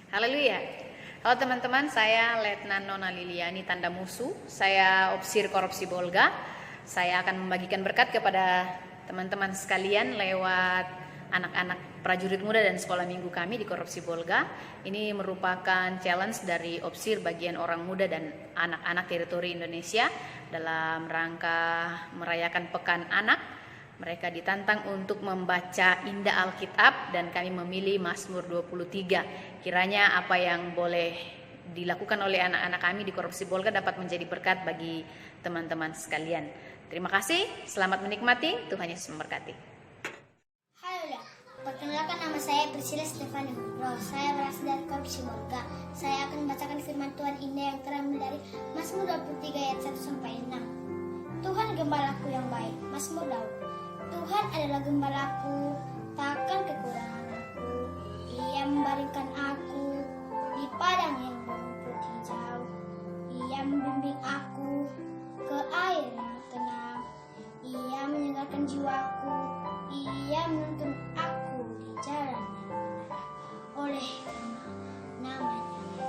Haleluya. Halo teman-teman, saya Letnan Nona Liliani Tanda Musuh. Saya Opsir Korupsi Bolga. Saya akan membagikan berkat kepada teman-teman sekalian lewat anak-anak prajurit muda dan sekolah minggu kami di Korupsi Bolga. Ini merupakan challenge dari Opsir bagian orang muda dan anak-anak teritori Indonesia dalam rangka merayakan Pekan Anak. Mereka ditantang untuk membaca indah Alkitab dan kami memilih Mazmur 23. Kiranya apa yang boleh dilakukan oleh anak-anak kami di Korupsi Bolga dapat menjadi berkat bagi teman-teman sekalian. Terima kasih, selamat menikmati, Tuhan Yesus memberkati. Halo, perkenalkan nama saya Priscilla Stefani Bro. Saya berasal dari Korupsi Bolga. Saya akan membacakan firman Tuhan indah yang terambil dari Mazmur 23 ayat 1-6. Tuhan gembalaku yang baik. Mazmur Daud. Tuhan adalah gembalaku, takkan kekurangan aku. Ia membaringkan aku di padang yang berumput hijau. Ia membimbing aku ke air yang tenang. Ia menyegarkan jiwaku. Ia menuntun aku di jalan yang benar. Oleh karena namanya.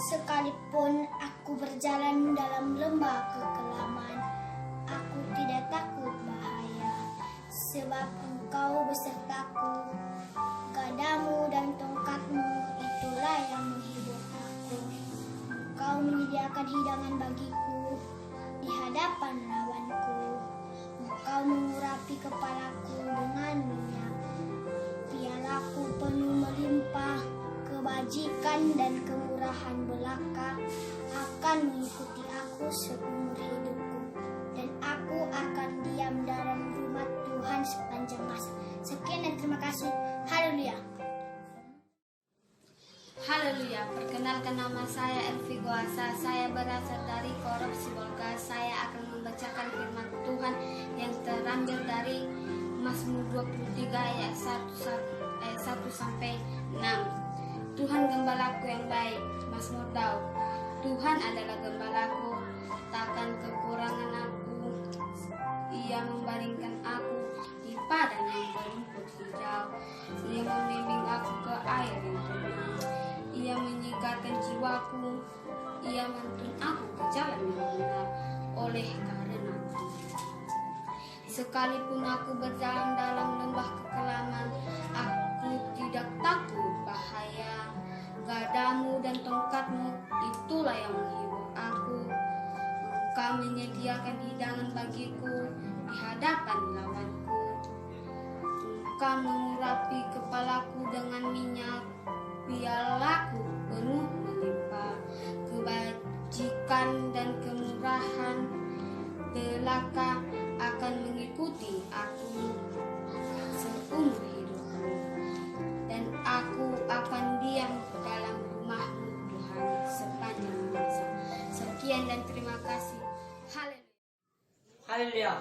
Sekalipun aku berjalan dalam lembah kekelaman, aku tidak takut bahaya, sebab Engkau besertaku. Gadamu dan tongkatmu itulah yang menghibur aku. Engkau menyediakan hidangan bagiku di hadapan lawanku. Engkau mengurapi kepalaku dengan minyak. Pialaku penuh melimpah. Kebajikan dan kemurahan belaka akan mengikuti aku seumur hidupku, dan aku akan diam dalam rumah Tuhan sepanjang masa. Sekian dan terima kasih. Haleluya. Haleluya, perkenalkan nama saya Elvi Goasa. Saya berasal dari Korupsi Bolga. Saya akan membacakan firman Tuhan yang terambil dari Mazmur 23 ayat 1-6. Tuhan gembalaku yang baik. Mazmur Daud. Tuhan adalah gembalaku, takkan kekurangan aku. Ia membaringkan aku di padang yang berumput hijau. Ia membimbing aku ke air yang tenang. Ia menyegarkan jiwaku. Ia menuntun aku ke jalan yang benar. Oleh karena sekalipun aku berjalan dalam lembah kekelaman, aku tidak takut bahaya. Gadamu dan tongkatmu itulah yang menghibur aku. Engkau menyediakan hidangan bagiku di hadapan lawanku. Engkau mengurapi kepalaku dengan minyak. Pialaku penuh melimpah. Kebajikan dan kemurahan belaka akan mengikuti aku seumur hidupku, dan aku akan diam dalam rumah-Mu Tuhan sepanjang masa. Sekian dan terima kasih. Haleluya. Haleluya.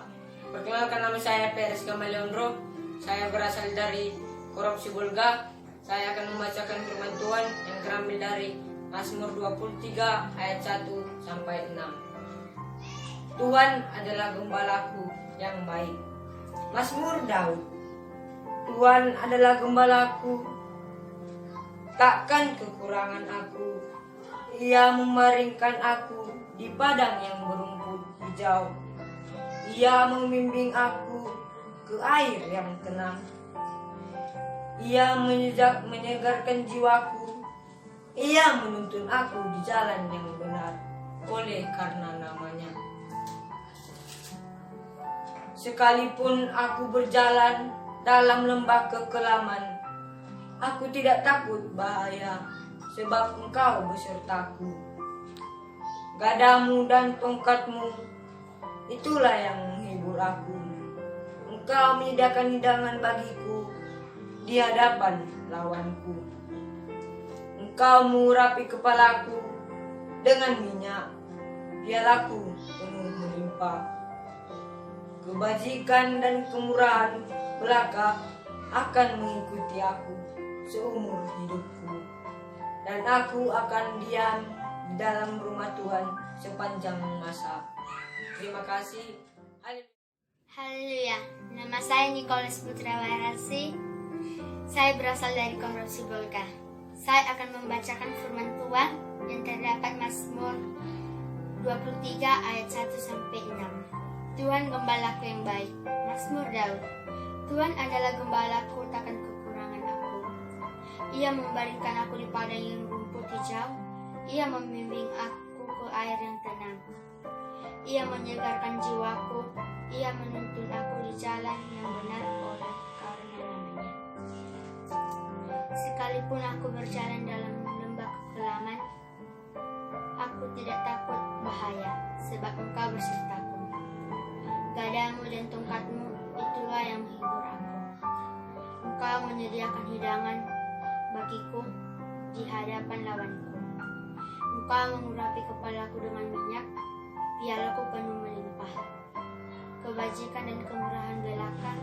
Perkenalkan nama saya Peres Kamaleonro. Saya berasal dari Korupsi Bolga. Saya akan membacakan firman Tuhan yang terambil dari Mazmur 23 ayat 1-6. Tuhan adalah gembalaku yang baik. Mazmur Daud. Tuhan adalah gembalaku, takkan kekurangan aku. Ia membaringkan aku di padang yang berumput hijau. Ia membimbing aku ke air yang tenang. Ia menyegarkan jiwaku. Ia menuntun aku di jalan yang benar, oleh karena namanya. Sekalipun aku berjalan dalam lembah kekelaman, aku tidak takut bahaya, sebab Engkau besertaku. Gadamu dan tongkatmu itulah yang menghibur aku. Engkau menyediakan hidangan bagiku di hadapan lawanku. Engkau mengurapi kepalaku dengan minyak. Pialaku penuh melimpah. Kebajikan dan kemurahan belaka akan mengikuti aku seumur hidupku, dan aku akan diam di dalam rumah Tuhan sepanjang masa. Terima kasih. Haleluya. Nama saya Nicholas Putra Wairasi. Saya berasal dari Korupsi Bolga. Saya akan membacakan firman Tuhan yang terdapat Mazmur 23 ayat 1 sampai 6. Tuhan gembalaku yang baik. Mazmur Daud. Tuhan adalah gembalaku, takkan kekurangan aku. Ia membaringkan aku di padang yang rumput hijau. Ia membimbing aku ke air yang tenang. Ia menyegarkan jiwaku. Ia menuntun aku di jalan yang benar oleh karena namanya. Sekalipun aku berjalan dalam lembah kekelaman, aku tidak takut bahaya, sebab Engkau bersertaku. Gadamu dan tongkatmu, itulah yang menghibur aku. Engkau menyediakan hidangan bagiku di hadapan lawanku. Engkau mengurapi kepalaku dengan minyak, pialaku penuh melimpah. Kebajikan dan kemurahan belaka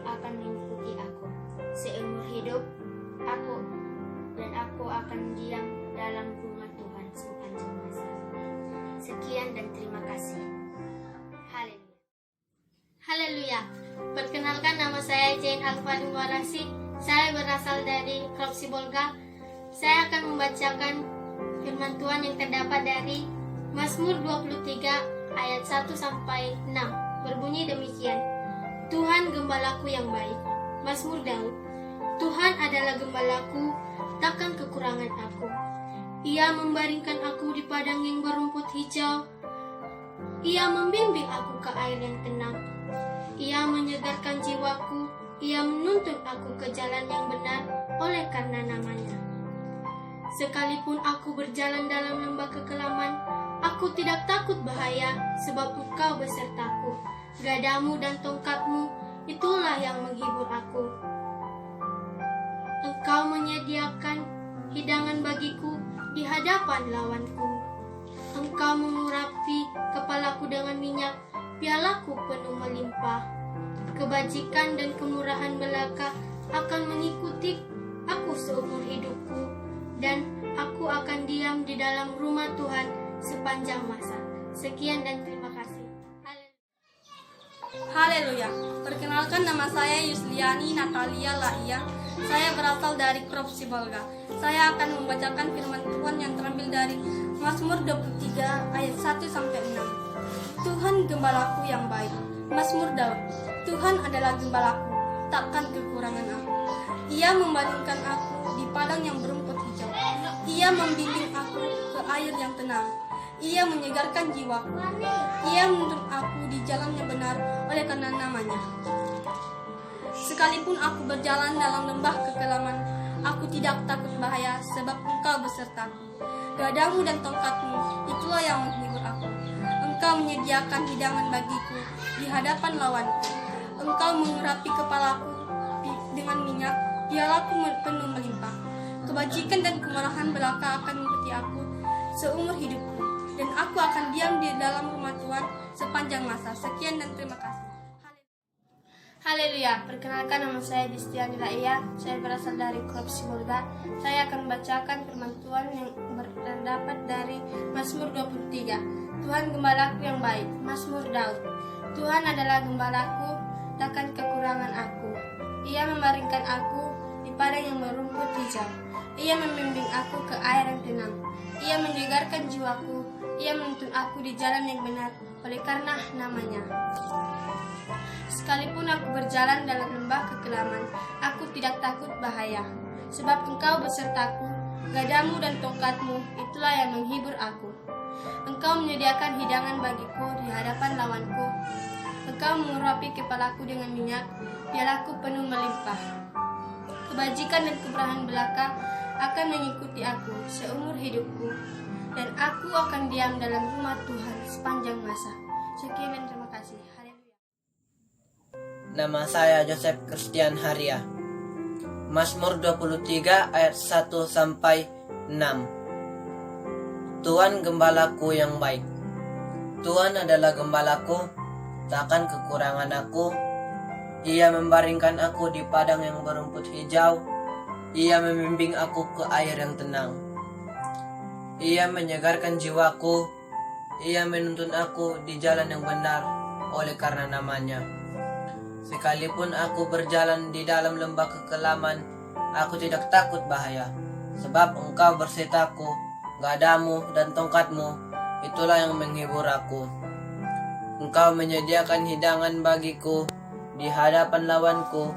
akan mengikuti aku seumur hidup. Aku akan diam dalam rumah Tuhan sepanjang masa. Sekian dan terima kasih. Haleluya. Haleluya. Perkenalkan, nama saya Jane Alfani Warasi. Saya berasal dari Korupsi Bolga. Saya akan membacakan firman Tuhan yang terdapat dari Mazmur 23 ayat 1 sampai 6. Berbunyi demikian. Tuhan gembalaku yang baik. Mazmur Daud. Tuhan adalah gembalaku, takkan kekurangan aku. Ia membaringkan aku di padang yang berumput hijau. Ia membimbing aku ke air yang tenang. Ia menyegarkan jiwaku. Ia menuntun aku ke jalan yang benar oleh karena namanya. Sekalipun aku berjalan dalam lembah kekelaman, aku tidak takut bahaya, sebab Engkau besertaku. Gadamu dan tongkatmu, itulah yang menghibur aku. Engkau menyediakan hidangan bagiku di hadapan lawanku. Engkau mengurapi kepalaku dengan minyak, pialaku penuh melimpah. Kebajikan dan kemurahan belaka akan mengikuti aku seumur hidupku, dan aku akan diam di dalam rumah Tuhan sepanjang masa. Sekian dan terima kasih. Haleluya. Perkenalkan, nama saya Yusliani Natalia Laia. Saya berasal dari Korupsi Bolga. Saya akan membacakan firman Tuhan yang terambil dari Mazmur 23 ayat 1 sampai 6. Tuhan gembalaku yang baik. Mazmur Daud. Tuhan adalah gembalaku, takkan kekurangan aku. Ia membaringkan aku di padang yang berumput hijau. Ia membimbing aku ke air yang tenang. Ia menyegarkan jiwaku. Ia menuntun aku di jalan yang benar oleh karena namanya. Sekalipun aku berjalan dalam lembah kekelaman, aku tidak takut bahaya, sebab Engkau besertaku. Gadamu dan tongkatmu, itulah yang menghibur aku. Engkau menyediakan hidangan bagiku di hadapan lawanku. Engkau mengurapi kepalaku dengan minyak, pialaku penuh melimpah. Kebajikan dan kemurahan belaka akan mengikuti aku seumur hidupku, dan aku akan diam di dalam rumah Tuhan sepanjang masa. Sekian dan terima kasih. Haleluya. Perkenalkan, nama saya Distiani Laia. Saya berasal dari Korupsi Bolga. Saya akan membacakan firman Tuhan yang terdapat dari Mazmur 23. Tuhan gembalaku yang baik. Mazmur Daud. Tuhan adalah gembalaku, takkan kekurangan aku. Ia membaringkan aku di padang yang berumput hijau. Ia membimbing aku ke air yang tenang. Ia menyegarkan jiwaku. Ia menuntun aku di jalan yang benar oleh karena namanya. Sekalipun aku berjalan dalam lembah kekelaman, aku tidak takut bahaya, sebab Engkau besertaku. Gadamu dan tongkatmu, itulah yang menghibur aku. Engkau menyediakan hidangan bagiku di hadapan lawanku. Engkau mengurapi kepalaku dengan minyak, pialaku penuh melimpah. Kebajikan dan kemurahan belaka akan mengikuti aku seumur hidupku, dan aku akan diam dalam rumah Tuhan sepanjang masa. Sekian dan terima kasih. Nama saya Joseph Christian Haria. Mazmur 23 ayat 1 sampai 6. Tuhan gembalaku yang baik. Tuhan adalah gembalaku, takkan kekurangan aku. Ia membaringkan aku di padang yang berumput hijau. Ia membimbing aku ke air yang tenang. Ia menyegarkan jiwaku. Ia menuntun aku di jalan yang benar oleh karena namanya. Sekalipun aku berjalan di dalam lembah kekelaman, aku tidak takut bahaya. Sebab Engkau bersertaku, gadamu dan tongkatmu, itulah yang menghibur aku. Engkau menyediakan hidangan bagiku di hadapan lawanku.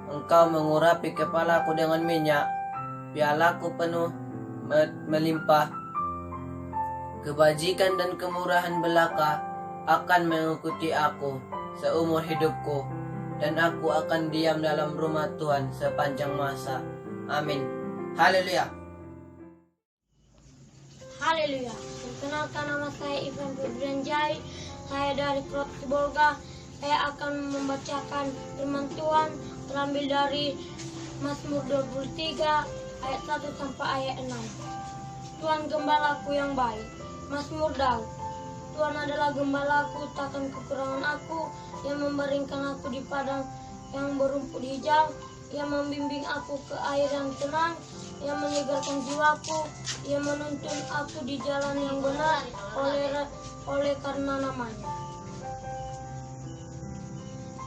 Engkau mengurapi kepalaku dengan minyak, pialaku penuh melimpah. Kebajikan dan kemurahan belaka akan mengikuti aku seumur hidupku, dan aku akan diam dalam rumah Tuhan sepanjang masa. Amin. Haleluya. Haleluya. Perkenalkan, nama saya Ivan Febrianjai. Saya dari Korupsi Bolga. Saya akan membacakan firman Tuhan terambil dari Mazmur 23 ayat 1 sampai ayat 6. Tuhan gembalaku yang baik. Mazmur Daud. Tuhan adalah gembalaku, takkan kekurangan aku. Ia membaringkan aku di padang yang berumput hijau. Ia membimbing aku ke air yang tenang. Ia menyegarkan jiwaku. Ia menuntun aku di jalan yang benar oleh karena namanya.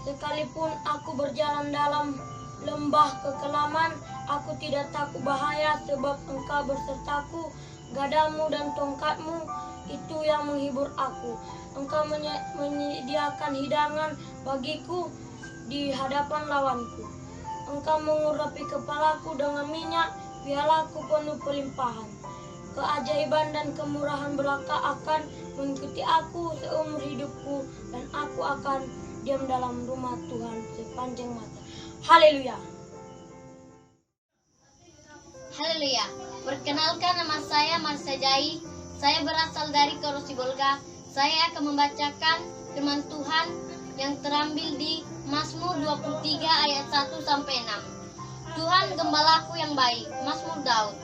Sekalipun aku berjalan dalam lembah kekelaman, aku tidak takut bahaya, sebab Engkau bersertaku. Gadamu dan tongkatmu, itu yang menghibur aku. Engkau menyediakan hidangan bagiku di hadapan lawanku. Engkau mengurapi kepalaku dengan minyak, pialaku penuh pelimpahan. Keajaiban dan kemurahan belaka akan mengikuti aku seumur hidupku, dan aku akan diam dalam rumah Tuhan sepanjang masa. Haleluya. Haleluya. Perkenalkan, nama saya Marsha Jai. Saya berasal dari Korupsi Bolga. Saya akan membacakan firman Tuhan yang terambil di Mazmur 23 ayat 1 sampai 6. Tuhan gembalaku yang baik. Mazmur Daud.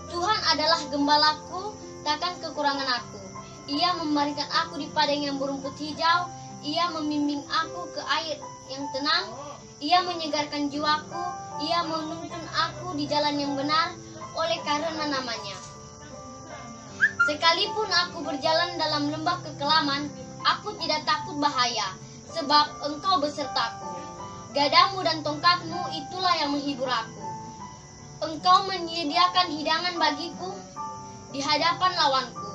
Tuhan adalah gembalaku, takkan kekurangan aku. Ia membaringkan aku di padang yang berumput hijau. Ia membimbing aku ke air yang tenang. Ia menyegarkan jiwaku. Ia menuntun aku di jalan yang benar oleh karena namanya. Sekalipun aku berjalan dalam lembah kekelaman, aku tidak takut bahaya, sebab Engkau besertaku. Gadamu dan tongkatmu, itulah yang menghibur aku. Engkau menyediakan hidangan bagiku di hadapan lawanku.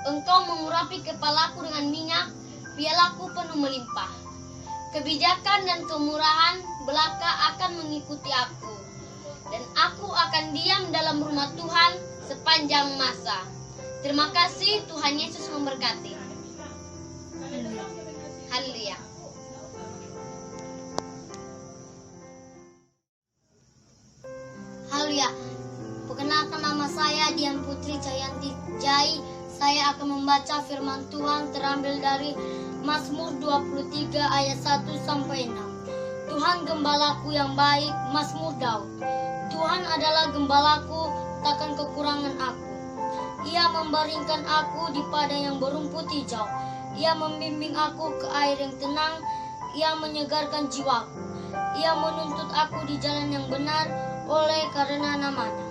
Engkau mengurapi kepalaku dengan minyak, pialaku penuh melimpah. Kebijakan dan kemurahan belaka akan mengikuti aku, dan aku akan diam dalam rumah Tuhan sepanjang masa. Terima kasih, Tuhan Yesus memberkati. Haleluya. Haleluya. Perkenalkan, nama saya Dian Putri Cahyanti Jai. Saya akan membaca firman Tuhan terambil dari Mazmur 23 ayat 1 sampai 6. Tuhan gembalaku yang baik. Mazmur Daud. Tuhan adalah gembalaku, takkan kekurangan aku. Ia membaringkan aku di padang yang berumput hijau. Ia membimbing aku ke air yang tenang. Ia menyegarkan jiwaku. Ia menuntut aku di jalan yang benar oleh karena namanya.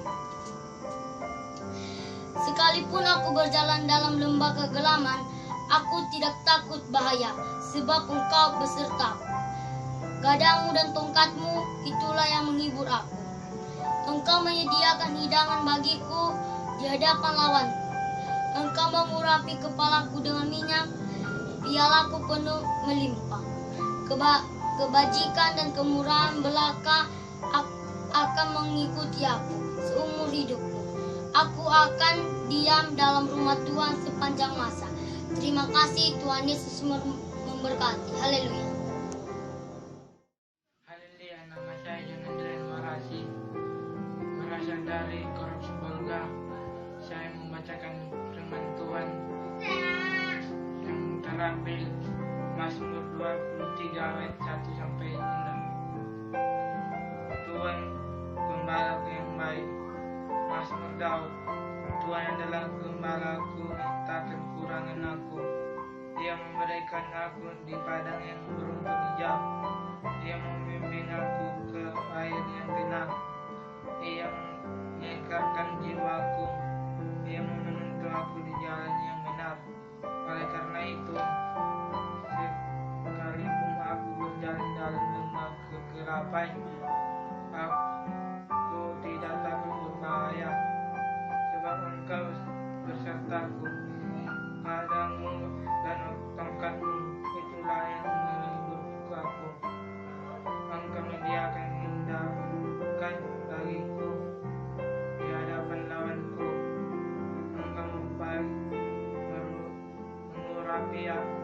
Sekalipun aku berjalan dalam lembah kegelaman, aku tidak takut bahaya, sebab Engkau besertaku. Gadamu dan tongkatmu, itulah yang menghibur aku. Engkau menyediakan hidangan bagiku di hadapan lawanku. Engkau mengurapi kepalaku dengan minyak, pialaku penuh melimpah. Kebajikan dan kemurahan belaka akan mengikuti aku seumur hidupku. Aku akan diam dalam rumah Tuhan sepanjang masa. Terima kasih, Tuhan Yesus memberkati. Haleluya. Haleluya, nama saya Jonathan Marasi, berasal dari Korupsi Bolga. Saya membacakan firman Tuhan yang terambil Mazmur 23 ayat 1 sampai 6. Tuhan gembalaku yang baik. Mazmur Daud. Tuhan adalah gembalaku, takkan kekurangan aku. Dia memberikan aku di padang yang berumput hijau. Dia membimbing aku ke air yang tenang. Ia menyegarkan jiwaku. Dia menuntun aku di jalan yang benar. Oleh karena itu, sekalipun aku berjalan pihak